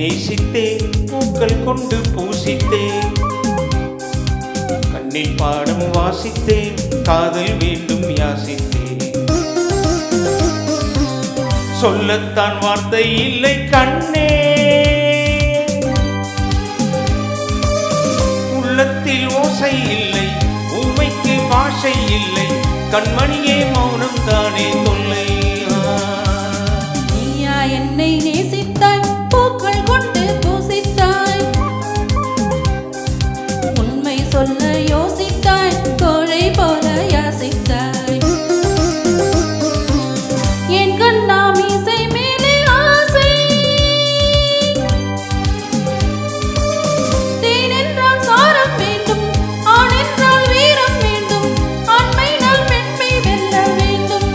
நேசித்தேன், பூக்கள் கொண்டு பூசித்தேன். கண்ணில் பாடம் வாசித்தேன், காதல் வேண்டும் யாசித்தேன். சொல்லத்தான் வார்த்தை இல்லை கண்ணே, உள்ளத்தில் ஓசை இல்லை, ஊமைக்கு பாஷை இல்லை. கண்மணியே மௌனம் தானே தொல்லை. நீயா என்னை நேசித்தாய், பூக்கள் கொண்டு பூசித்தாய். உண்மை சொல்ல யோசித்தாய், கோழை போல யாசித்தாய். என் கண்ணா மீசை மேலே ஆசை, தேன் என்றால் சாரம் வேண்டும், ஆண் என்றால் வீரம் வேண்டும், ஆண்மையினால் பெண்மை வெல்ல வேண்டும்.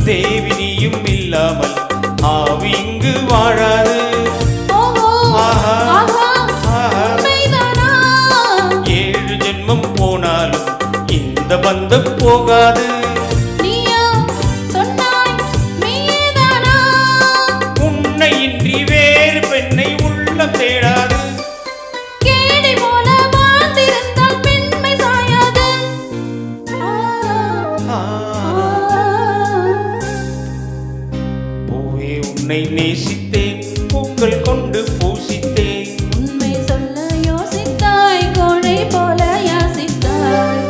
தேவினியும் இல்லாமல் ஆவி இங்கு வாழாது. ஆஹா, ஆஹா. 7 ஜென்மம் போனாலும் இந்த பந்தம் போகாது. உன்னை இன்றி வேறு பெண்ணை உள்ளம் தேடாது. உன்னை நேசித்தேன், பூக்கள் கொண்டு பூசித்தேன். உண்மை சொல்ல யோசித்தாய், கோழை போல யாசித்தாய்.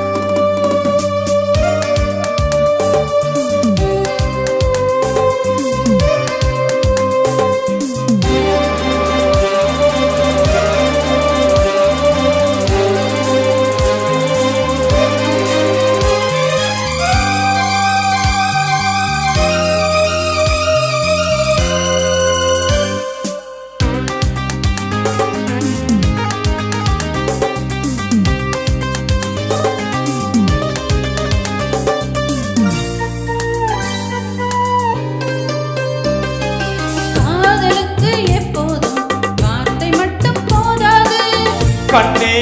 கண்ணே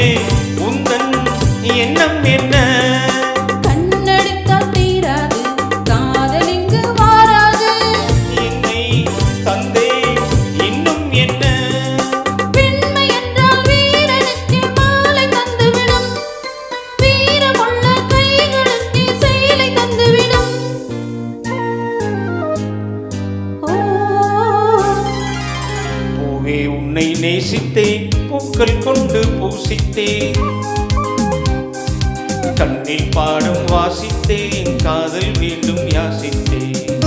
உந்தன் எண்ணம் என்ன? கண்ணடித்தால் தீராது, காதல் இங்கு வாராது. என்னை தந்தே இன்னும் என்ன? பெண்மை என்றால் வீரனுக்கு மாலை தந்துவிடும், வீரமுள்ள கைகளுக்கு செயலை தந்துவிடும். பூவே உன்னை நேசித்தேன், பூக்கள் கொண்டு பூசித்தேன். கண்ணில் பாடம் வாசித்தேன், காதல் வேண்டும் யாசித்தேன்.